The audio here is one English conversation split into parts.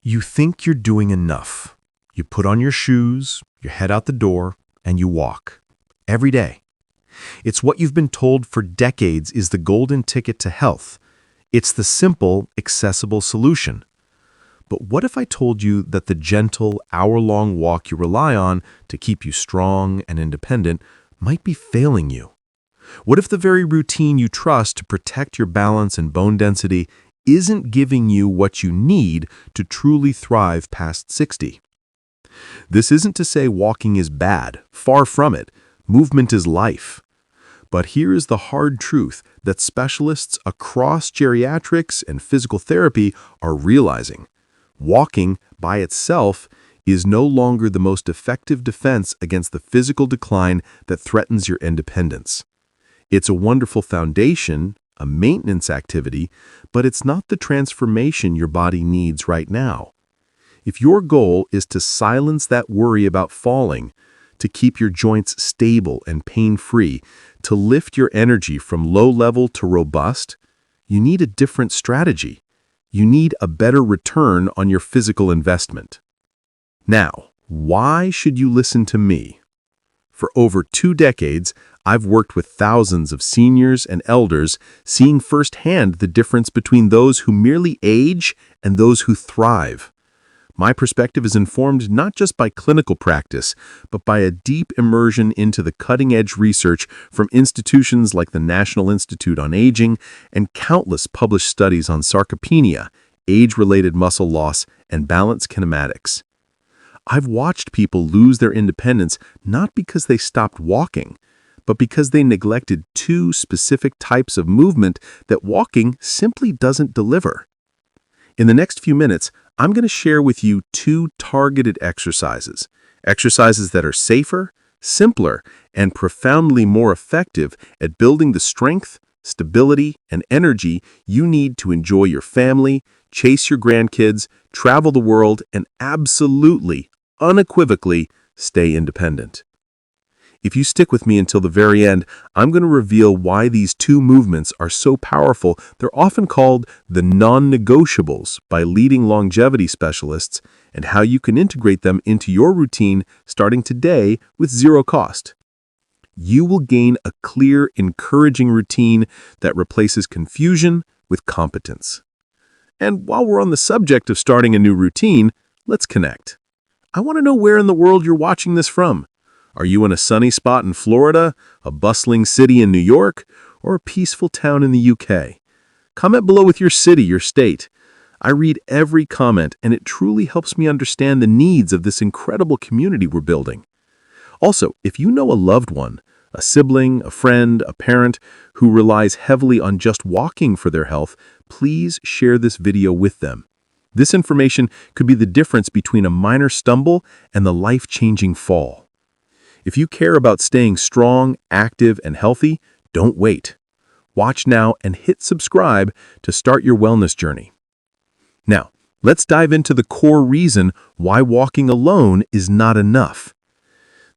You think you're doing enough. You put on your shoes, you head out the door, and you walk. Every day. It's what you've been told for decades is the golden ticket to health. It's the simple, accessible solution. But what if I told you that the gentle, hour-long walk you rely on to keep you strong and independent might be failing you? What if the very routine you trust to protect your balance and bone density isn't giving you what you need to truly thrive past 60? This isn't to say walking is bad. Far from it. Movement is life. But here is the hard truth that specialists across geriatrics and physical therapy are realizing. Walking, by itself, is no longer the most effective defense against the physical decline that threatens your independence. It's a wonderful foundation, a maintenance activity, but it's not the transformation your body needs right now. If your goal is to silence that worry about falling, to keep your joints stable and pain-free, to lift your energy from low level to robust, you need a different strategy. You need a better return on your physical investment. Now, why should you listen to me? For over 2 decades, I've worked with thousands of seniors and elders, seeing firsthand the difference between those who merely age and those who thrive. My perspective is informed not just by clinical practice, but by a deep immersion into the cutting-edge research from institutions like the National Institute on Aging and countless published studies on sarcopenia, age-related muscle loss, and balance kinematics. I've watched people lose their independence not because they stopped walking, but because they neglected 2 specific types of movement that walking simply doesn't deliver. In the next few minutes, I'm going to share with you 2 targeted exercises that are safer, simpler, and profoundly more effective at building the strength, stability, and energy you need to enjoy your family, chase your grandkids, travel the world, and absolutely, unequivocally, stay independent. If you stick with me until the very end, I'm going to reveal why these 2 movements are so powerful. They're often called the non-negotiables by leading longevity specialists, and how you can integrate them into your routine starting today with 0 cost. You will gain a clear, encouraging routine that replaces confusion with competence. And while we're on the subject of starting a new routine, let's connect. I want to know where in the world you're watching this from. Are you in a sunny spot in Florida, a bustling city in New York, or a peaceful town in the UK? Comment below with your city, your state. I read every comment, and it truly helps me understand the needs of this incredible community we're building. Also, if you know a loved one, a sibling, a friend, a parent who relies heavily on just walking for their health, please share this video with them. This information could be the difference between a minor stumble and the life-changing fall. If you care about staying strong, active, and healthy, don't wait. Watch now and hit subscribe to start your wellness journey. Now, let's dive into the core reason why walking alone is not enough.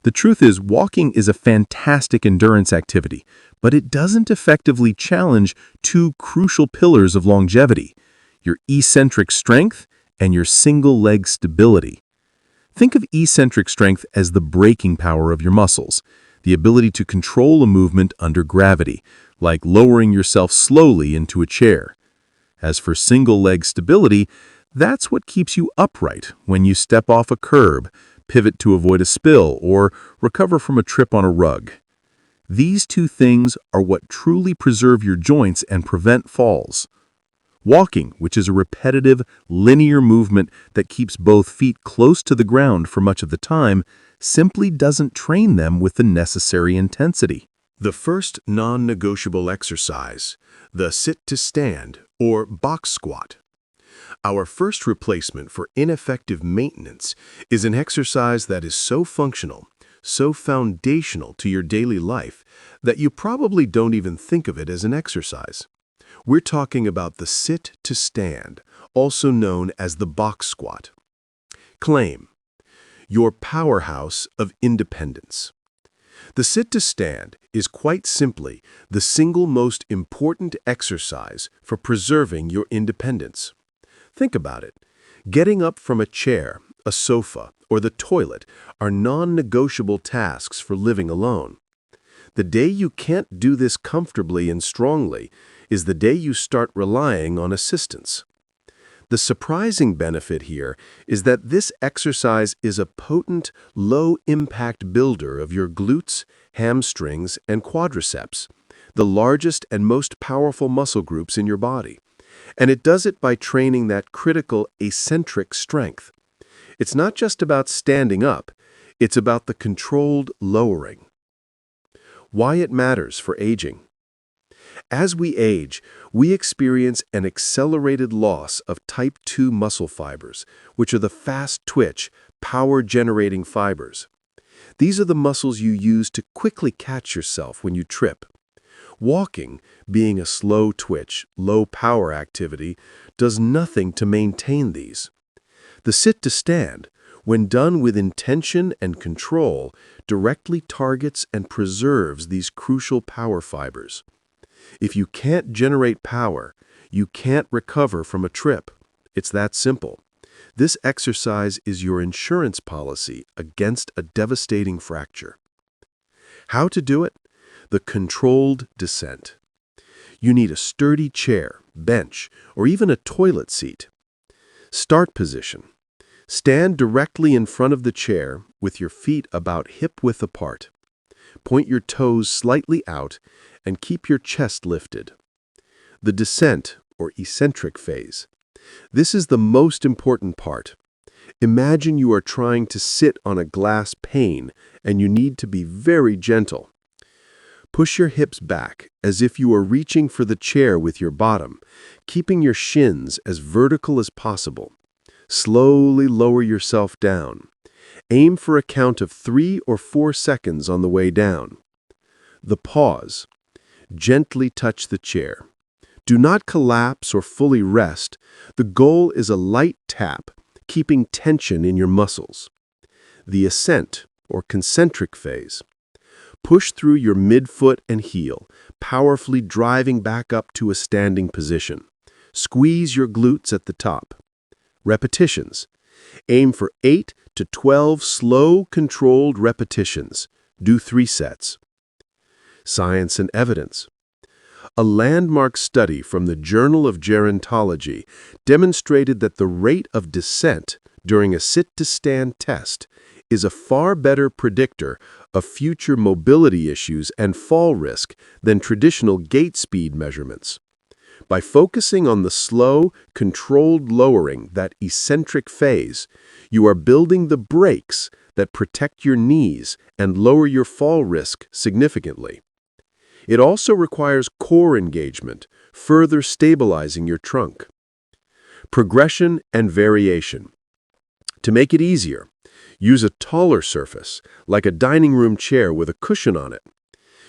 The truth is, walking is a fantastic endurance activity, but it doesn't effectively challenge 2 crucial pillars of longevity: your eccentric strength and your single-leg stability. Think of eccentric strength as the braking power of your muscles, the ability to control a movement under gravity, like lowering yourself slowly into a chair. As for single-leg stability, that's what keeps you upright when you step off a curb, pivot to avoid a spill, or recover from a trip on a rug. These 2 things are what truly preserve your joints and prevent falls. Walking, which is a repetitive, linear movement that keeps both feet close to the ground for much of the time, simply doesn't train them with the necessary intensity. The first non-negotiable exercise, the sit-to-stand, or box squat. Our first replacement for ineffective maintenance is an exercise that is so functional, so foundational to your daily life, that you probably don't even think of it as an exercise. We're talking about the sit-to-stand, also known as the box squat. Claim: your powerhouse of independence. The sit-to-stand is quite simply the single most important exercise for preserving your independence. Think about it. Getting up from a chair, a sofa, or the toilet are non-negotiable tasks for living alone. The day you can't do this comfortably and strongly is the day you start relying on assistance. The surprising benefit here is that this exercise is a potent, low-impact builder of your glutes, hamstrings, and quadriceps, the largest and most powerful muscle groups in your body. And it does it by training that critical eccentric strength. It's not just about standing up, it's about the controlled lowering. Why it matters for aging. As we age, we experience an accelerated loss of type 2 muscle fibers, which are the fast-twitch, power-generating fibers. These are the muscles you use to quickly catch yourself when you trip. Walking, being a slow-twitch, low-power activity, does nothing to maintain these. The sit-to-stand, when done with intention and control, directly targets and preserves these crucial power fibers. If you can't generate power, you can't recover from a trip. It's that simple. This exercise is your insurance policy against a devastating fracture. How to do it? The controlled descent. You need a sturdy chair, bench, or even a toilet seat. Start position. Stand directly in front of the chair with your feet about hip-width apart. Point your toes slightly out and keep your chest lifted. The descent, or eccentric phase. This is the most important part. Imagine you are trying to sit on a glass pane and you need to be very gentle. Push your hips back as if you are reaching for the chair with your bottom, keeping your shins as vertical as possible. Slowly lower yourself down. Aim for a count of 3 or 4 seconds on the way down. The pause. Gently touch the chair. Do not collapse or fully rest. The goal is a light tap, keeping tension in your muscles. The ascent, or concentric phase. Push through your midfoot and heel, powerfully driving back up to a standing position. Squeeze your glutes at the top. Repetitions. Aim for 8 to 12 slow, controlled repetitions. Do 3 sets. Science and evidence. A landmark study from the Journal of Gerontology demonstrated that the rate of descent during a sit-to-stand test is a far better predictor of future mobility issues and fall risk than traditional gait speed measurements. By focusing on the slow, controlled lowering, that eccentric phase, you are building the brakes that protect your knees and lower your fall risk significantly. It also requires core engagement, further stabilizing your trunk. Progression and variation. To make it easier, use a taller surface, like a dining room chair with a cushion on it.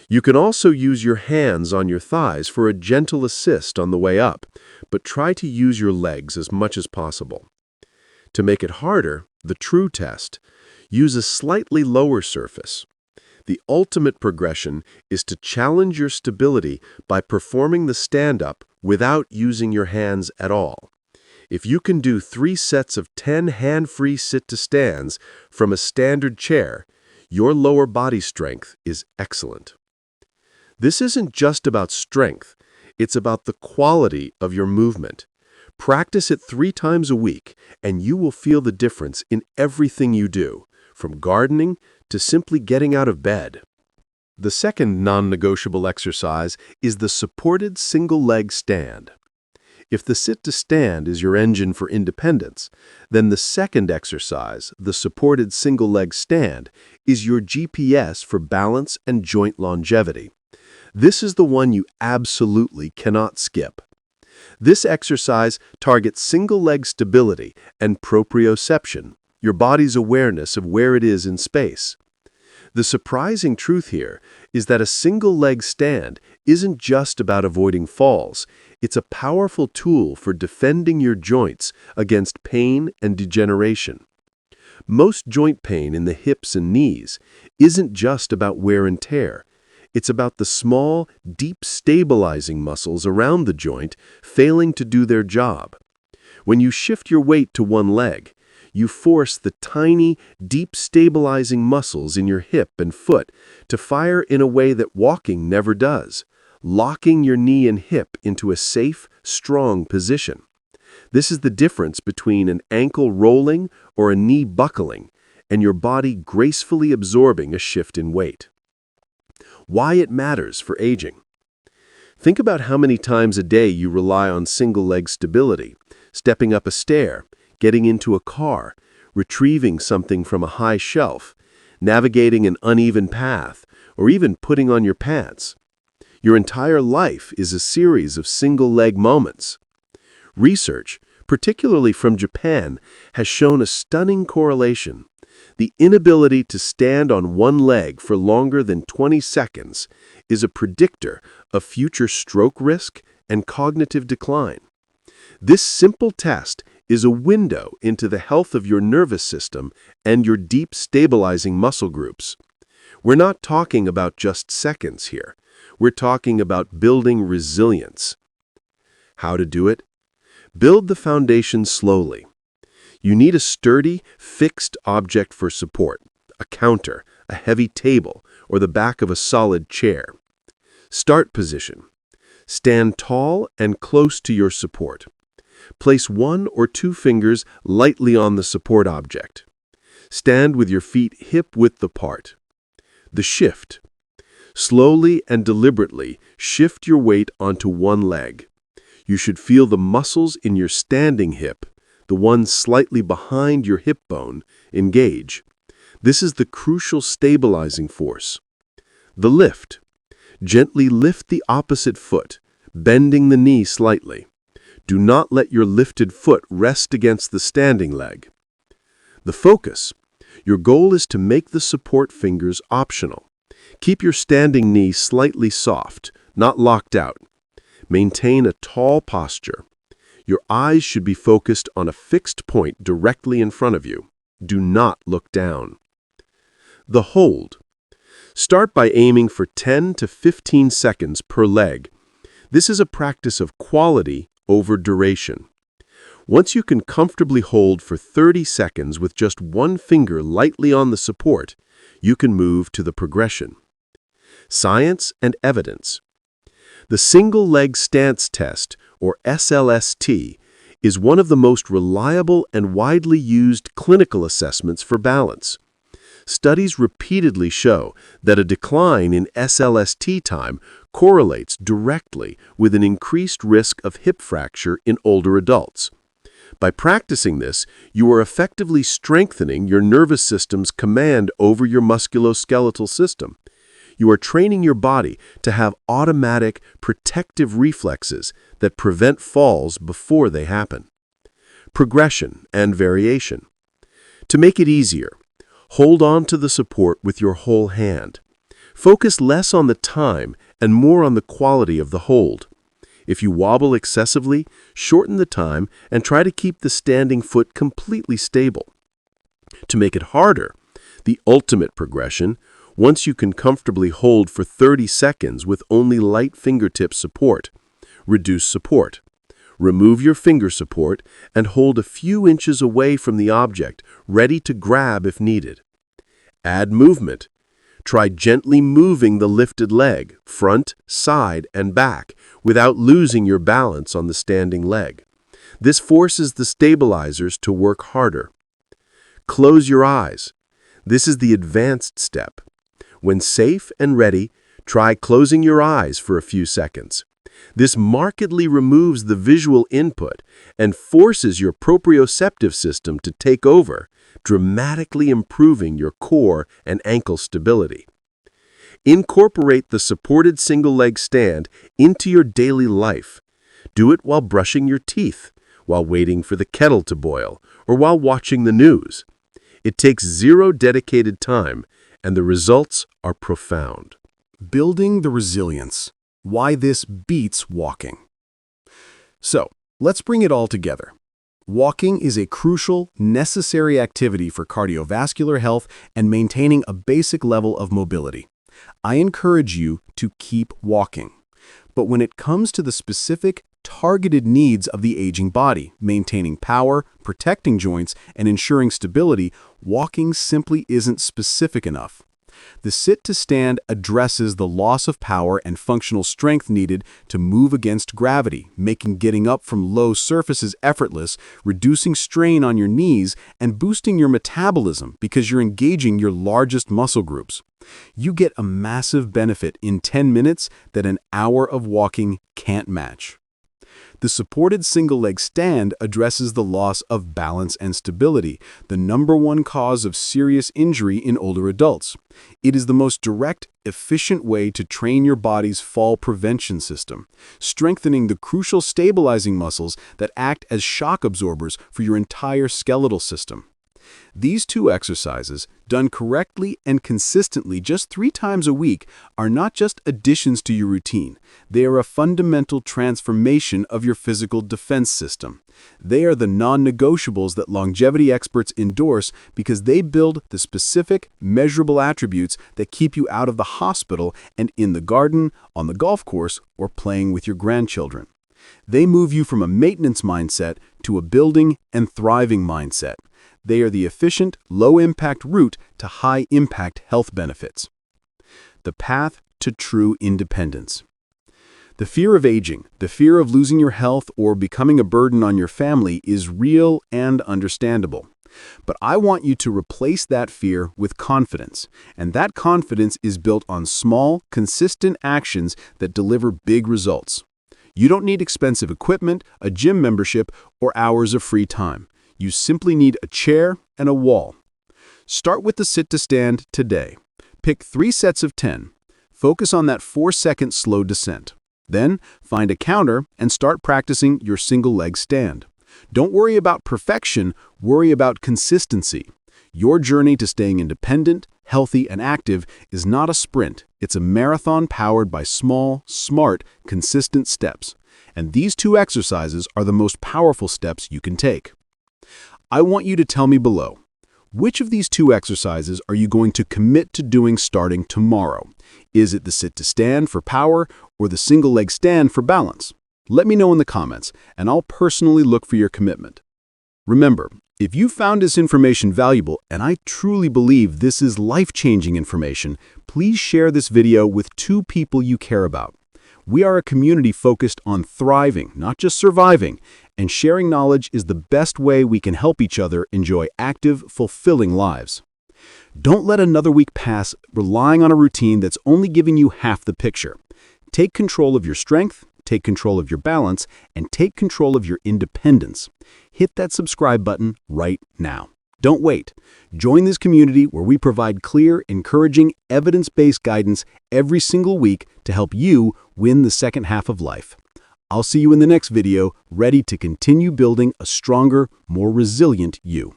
You can also use your hands on your thighs for a gentle assist on the way up, but try to use your legs as much as possible. To make it harder, the true test, use a slightly lower surface. The ultimate progression is to challenge your stability by performing the stand-up without using your hands at all. If you can do 3 sets of 10 hand-free sit-to-stands from a standard chair, your lower body strength is excellent. This isn't just about strength, it's about the quality of your movement. Practice it 3 times a week, and you will feel the difference in everything you do, from gardening to simply getting out of bed. The second non-negotiable exercise is the supported single-leg stand. If the sit-to-stand is your engine for independence, then the second exercise, the supported single-leg stand, is your GPS for balance and joint longevity. This is the one you absolutely cannot skip. This exercise targets single-leg stability and proprioception, your body's awareness of where it is in space. The surprising truth here is that a single-leg stand isn't just about avoiding falls. It's a powerful tool for defending your joints against pain and degeneration. Most joint pain in the hips and knees isn't just about wear and tear. It's about the small, deep stabilizing muscles around the joint failing to do their job. When you shift your weight to one leg, you force the tiny, deep stabilizing muscles in your hip and foot to fire in a way that walking never does, locking your knee and hip into a safe, strong position. This is the difference between an ankle rolling or a knee buckling and your body gracefully absorbing a shift in weight. Why it matters for aging. Think about how many times a day you rely on single-leg stability, stepping up a stair, getting into a car, retrieving something from a high shelf, navigating an uneven path, or even putting on your pants. Your entire life is a series of single-leg moments. Research, particularly from Japan, has shown a stunning correlation. The inability to stand on one leg for longer than 20 seconds is a predictor of future stroke risk and cognitive decline. This simple test is a window into the health of your nervous system and your deep stabilizing muscle groups. We're not talking about just seconds here. We're talking about building resilience. How to do it? Build the foundation slowly. You need a sturdy, fixed object for support, a counter, a heavy table, or the back of a solid chair. Start position. Stand tall and close to your support. Place 1 or 2 fingers lightly on the support object. Stand with your feet hip-width apart. The shift. Slowly and deliberately shift your weight onto one leg. You should feel the muscles in your standing hip, the ones slightly behind your hip bone, engage. This is the crucial stabilizing force. The lift. Gently lift the opposite foot, bending the knee slightly. Do not let your lifted foot rest against the standing leg. The focus. Your goal is to make the support fingers optional. Keep your standing knee slightly soft, not locked out. Maintain a tall posture. Your eyes should be focused on a fixed point directly in front of you. Do not look down. The hold. Start by aiming for 10 to 15 seconds per leg. This is a practice of quality over duration. Once you can comfortably hold for 30 seconds with just one finger lightly on the support, you can move to the progression. Science and evidence. The single-leg stance test, or SLST, is one of the most reliable and widely used clinical assessments for balance. Studies repeatedly show that a decline in SLST time correlates directly with an increased risk of hip fracture in older adults. By practicing this, you are effectively strengthening your nervous system's command over your musculoskeletal system. You are training your body to have automatic, protective reflexes that prevent falls before they happen. Progression and variation. To make it easier, hold on to the support with your whole hand. Focus less on the time and more on the quality of the hold. If you wobble excessively, shorten the time and try to keep the standing foot completely stable. To make it harder, the ultimate progression, once you can comfortably hold for 30 seconds with only light fingertip support, reduce support. Remove your finger support and hold a few inches away from the object, ready to grab if needed. Add movement. Try gently moving the lifted leg, front, side, and back, without losing your balance on the standing leg. This forces the stabilizers to work harder. Close your eyes. This is the advanced step. When safe and ready, try closing your eyes for a few seconds. This markedly removes the visual input and forces your proprioceptive system to take over, dramatically improving your core and ankle stability. Incorporate the supported single-leg stand into your daily life. Do it while brushing your teeth, while waiting for the kettle to boil, or while watching the news. It takes zero dedicated time, and the results are profound. Building the resilience. Why this beats walking. So, let's bring it all together. Walking is a crucial, necessary activity for cardiovascular health and maintaining a basic level of mobility. I encourage you to keep walking. But when it comes to the specific targeted needs of the aging body, maintaining power, protecting joints, and ensuring stability, walking simply isn't specific enough. The sit-to-stand addresses the loss of power and functional strength needed to move against gravity, making getting up from low surfaces effortless, reducing strain on your knees, and boosting your metabolism because you're engaging your largest muscle groups. You get a massive benefit in 10 minutes that an hour of walking can't match. The supported single-leg stand addresses the loss of balance and stability, the #1 cause of serious injury in older adults. It is the most direct, efficient way to train your body's fall prevention system, strengthening the crucial stabilizing muscles that act as shock absorbers for your entire skeletal system. These two exercises, done correctly and consistently just 3 times a week, are not just additions to your routine. They are a fundamental transformation of your physical defense system. They are the non-negotiables that longevity experts endorse because they build the specific, measurable attributes that keep you out of the hospital and in the garden, on the golf course, or playing with your grandchildren. They move you from a maintenance mindset to a building and thriving mindset. They are the efficient, low-impact route to high-impact health benefits. The path to true independence. The fear of aging, the fear of losing your health or becoming a burden on your family is real and understandable. But I want you to replace that fear with confidence, and that confidence is built on small, consistent actions that deliver big results. You don't need expensive equipment, a gym membership, or hours of free time. You simply need a chair and a wall. Start with the sit-to-stand today. Pick 3 sets of 10. Focus on that 4-second slow descent. Then, find a counter and start practicing your single-leg stand. Don't worry about perfection, worry about consistency. Your journey to staying independent, healthy, and active is not a sprint. It's a marathon powered by small, smart, consistent steps. And these 2 exercises are the most powerful steps you can take. I want you to tell me below, which of these 2 exercises are you going to commit to doing starting tomorrow? Is it the sit-to-stand for power or the single-leg stand for balance? Let me know in the comments, and I'll personally look for your commitment. Remember, if you found this information valuable, and I truly believe this is life-changing information, please share this video with 2 people you care about. We are a community focused on thriving, not just surviving, and sharing knowledge is the best way we can help each other enjoy active, fulfilling lives. Don't let another week pass relying on a routine that's only giving you half the picture. Take control of your strength, take control of your balance, and take control of your independence. Hit that subscribe button right now. Don't wait. Join this community where we provide clear, encouraging, evidence-based guidance every single week to help you win the second half of life. I'll see you in the next video, ready to continue building a stronger, more resilient you.